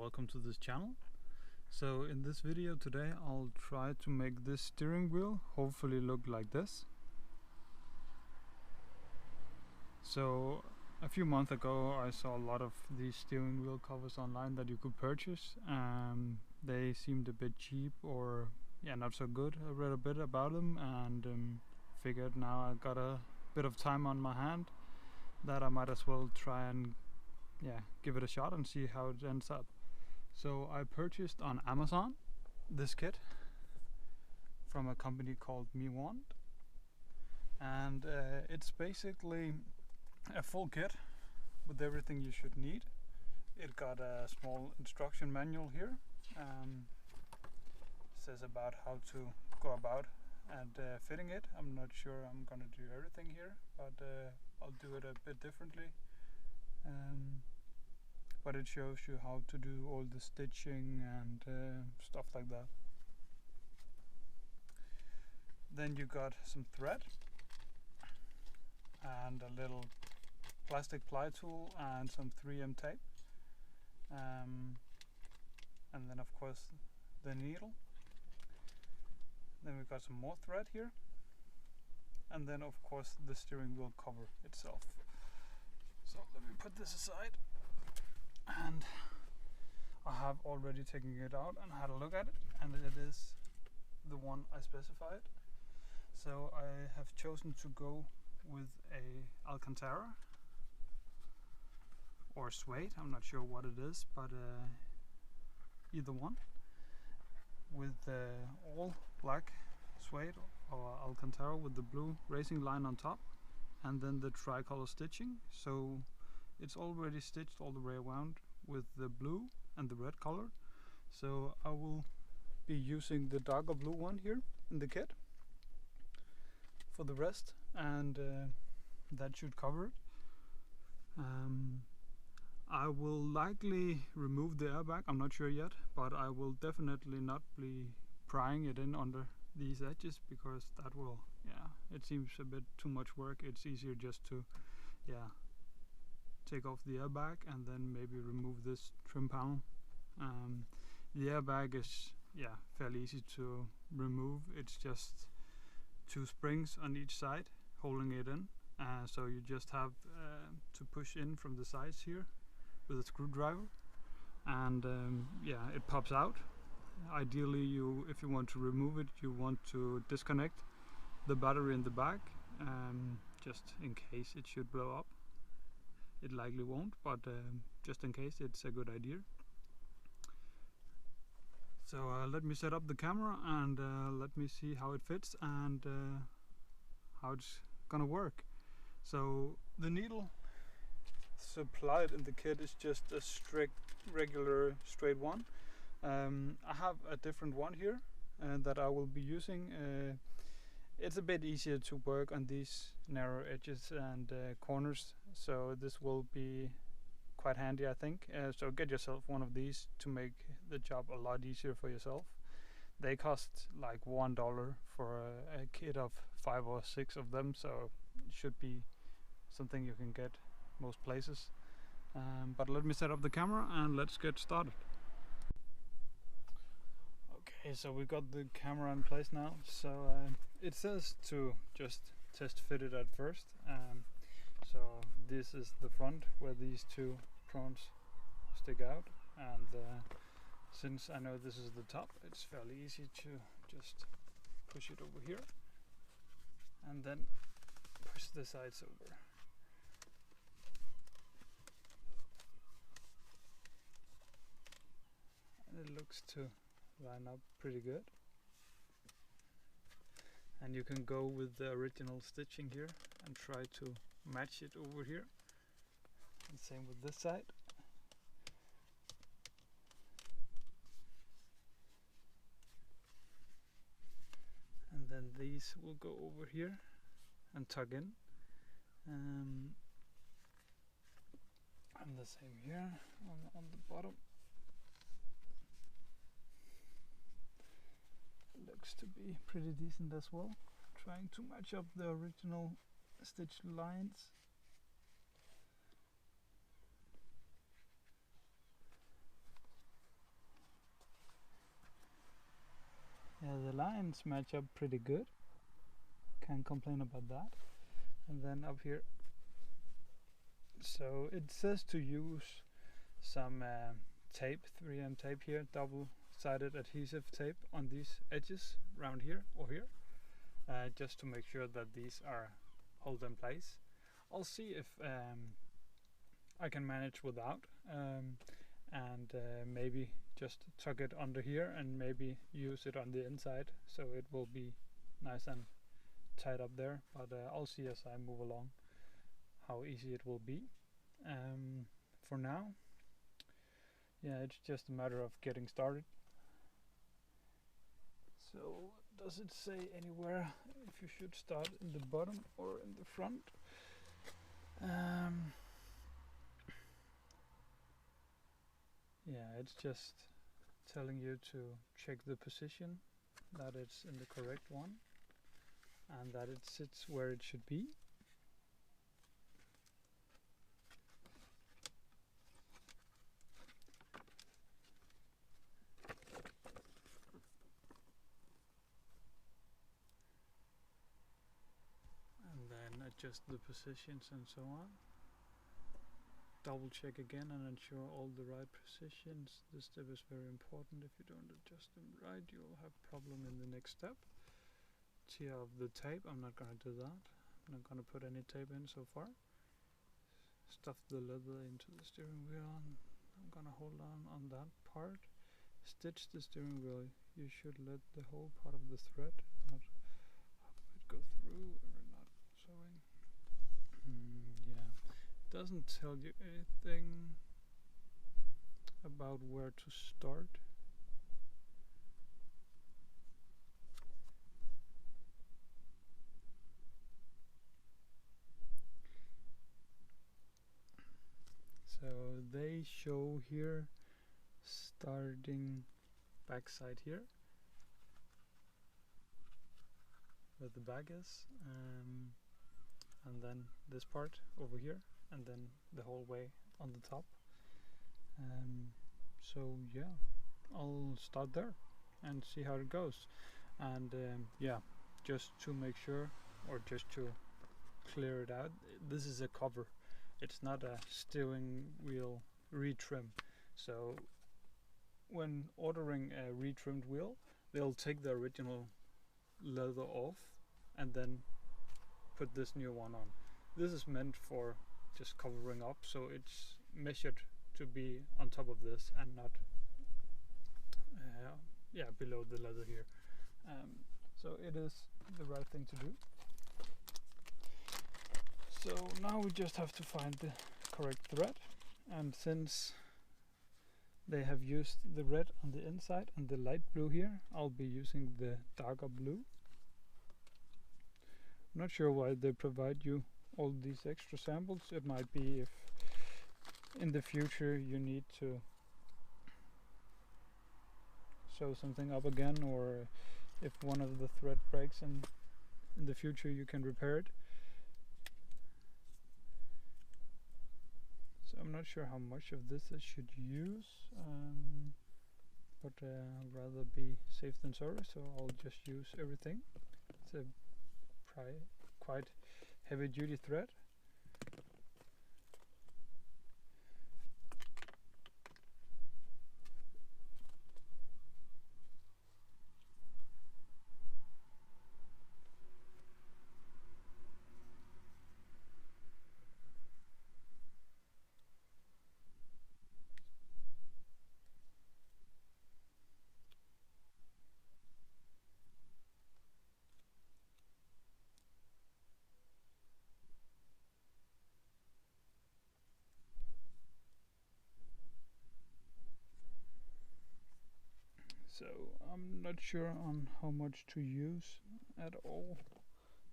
welcome to this channel. So in this video today I'll try to make this steering wheel hopefully look like this. So a few months ago I saw a lot of these steering wheel covers online that you could purchase. They seemed a bit cheap or not so good. I read a bit about them and figured now I got a bit of time on my hand that I might as well try and give it a shot and see how it ends up. So I purchased on Amazon this kit from a company called MEWANT, and it's basically a full kit with everything you should need. It got a small instruction manual here. Says about how to go about and fitting it. I'm not sure I'm gonna do everything here, but I'll do it a bit differently. But it shows you how to do all the stitching and stuff like that. Then you got some thread and a little plastic ply tool and some 3M tape, and then of course the needle. Then we got some more thread here, and then of course the steering wheel cover itself. So let me put this aside, and I have already taken it out and had a look at it, and it is the one I specified. So I have chosen to go with a Alcantara or Suede, I'm not sure what it is, but either one, with all black Suede or Alcantara with the blue racing line on top, and then the tricolor stitching. So it's already stitched all the way around with the blue and the red color. So I will be using the darker blue one here in the kit for the rest, and that should cover it. I will likely remove the airbag, I'm not sure yet, but I will definitely not be prying it in under these edges, because that will, it seems a bit too much work. It's easier just to take off the airbag and then maybe remove this trim panel. The airbag is fairly easy to remove. It's just two springs on each side holding it in, so you just have to push in from the sides here with a screwdriver, and it pops out. Ideally, if you want to remove it, you want to disconnect the battery in the back, just in case it should blow up. It likely won't, but just in case, it's a good idea. So let me set up the camera and let me see how it fits and how it's gonna work. So the needle supplied in the kit is just a strict regular straight one. I have a different one here that I will be using. It's a bit easier to work on these narrow edges and corners, so this will be quite handy, I think. So get yourself one of these to make the job a lot easier for yourself. They cost like $1 for a kit of 5 or 6 of them, so it should be something you can get most places. But let me set up the camera and let's get started. Okay, so we got the camera in place now. So it says to just test fit it at first. So this is the front where these two prongs stick out, and since I know this is the top, it's fairly easy to just push it over here and then push the sides over. And it looks to line up pretty good, and you can go with the original stitching here and try to match it over here, and same with this side. And then these will go over here and tuck in, and the same here on the bottom. Looks to be pretty decent as well. Trying to match up the original stitch lines. Yeah, the lines match up pretty good. Can't complain about that. And then up here, so it says to use some tape, 3M tape here, double-sided adhesive tape on these edges around here or here, just to make sure that these are hold in place. I'll see if I can manage without, and maybe just tuck it under here and maybe use it on the inside, so it will be nice and tied up there. But I'll see as I move along how easy it will be. For now, yeah, it's just a matter of getting started. So does it say anywhere if you should start in the bottom or in the front? Yeah, it's just telling you to check the position, that it's in the correct one and that it sits where it should be. And then adjust the positions and so on. Double check again and ensure all the right positions. This step is very important. If you don't adjust them right, you'll have a problem in the next step. Tear off the tape. I'm not going to do that. I'm not going to put any tape in so far. Stuff the leather into the steering wheel. I'm going to hold on that part. Stitch the steering wheel. You should let the whole part of the thread not go through or not showing. Yeah. Doesn't tell you anything about where to start. So they show here starting backside here where the bag is, and then this part over here, and then the whole way on the top. So yeah, I'll start there and see how it goes. And yeah, just to make sure, or just to clear it out, this is a cover. It's not a steering wheel retrim. So when ordering a retrimmed wheel, they'll take the original leather off and then put this new one on. This is meant for just covering up, so it's measured to be on top of this and not below the leather here. So it is the right thing to do. So now we just have to find the correct thread, and since they have used the red on the inside and the light blue here, I'll be using the darker blue. I'm not sure why they provide you all these extra samples. It might be if in the future you need to sew something up again, or if one of the thread breaks and in the future you can repair it. So I'm not sure how much of this I should use, but I'd rather be safe than sorry, so I'll just use everything. It's a quite heavy duty thread. So I'm not sure on how much to use at all,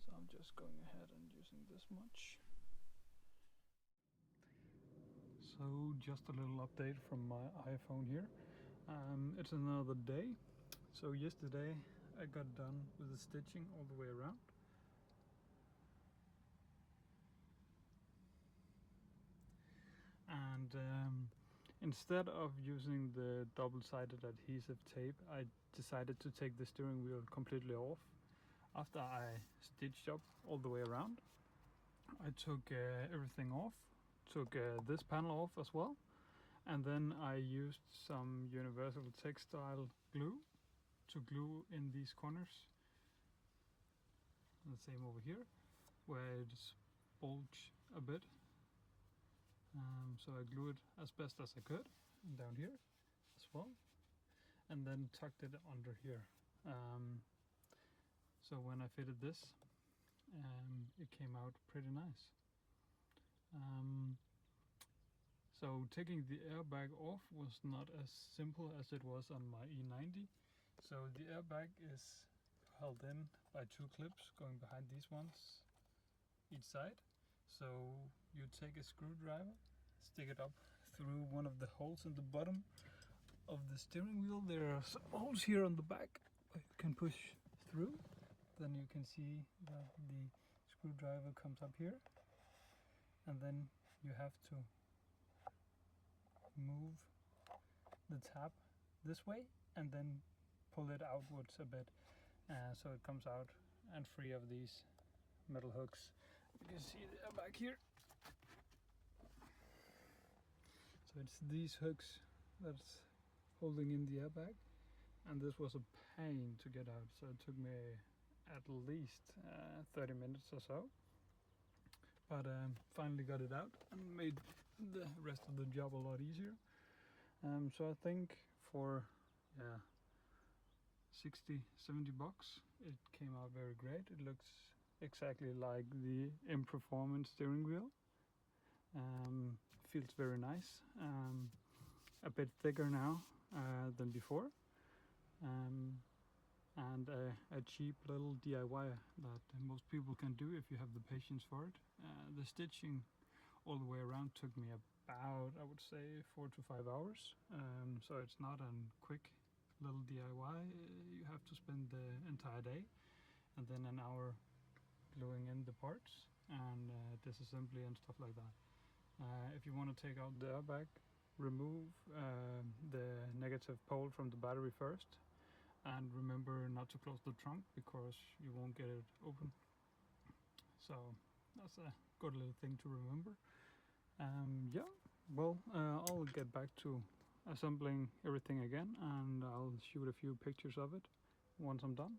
so I'm just going ahead and using this much. So just a little update from my iPhone here. It's another day. So yesterday I got done with the stitching all the way around. And instead of using the double-sided adhesive tape, I decided to take the steering wheel completely off. After I stitched up all the way around, I took everything off, took this panel off as well, and then I used some universal textile glue to glue in these corners. The same over here, where it's bulged a bit. So I glued as best as I could down here as well, and then tucked it under here. So when I fitted this, it came out pretty nice. So taking the airbag off was not as simple as it was on my E90. So the airbag is held in by 2 clips going behind these ones each side. So you take a screwdriver, stick it up through one of the holes in the bottom of the steering wheel. There are some holes here on the back where you can push through. Then you can see that the screwdriver comes up here, and then you have to move the tab this way and then pull it outwards a bit, so it comes out and free of these metal hooks. You can see the airbag here. So it's these hooks that's holding in the airbag, and this was a pain to get out, so it took me at least 30 minutes or so, but finally got it out and made the rest of the job a lot easier. So I think for 60-70 bucks it came out very great. It looks exactly like the M Performance steering wheel. Feels very nice, a bit thicker now than before, and a cheap little DIY that most people can do if you have the patience for it. The stitching all the way around took me about, I would say, 4 to 5 hours, so it's not a quick little DIY. You have to spend the entire day and then an hour gluing in the parts and disassembly and stuff like that. If you want to take out the airbag, remove the negative pole from the battery first, and remember not to close the trunk because you won't get it open. So that's a good little thing to remember. Yeah, well, I'll get back to assembling everything again, and I'll shoot a few pictures of it once I'm done.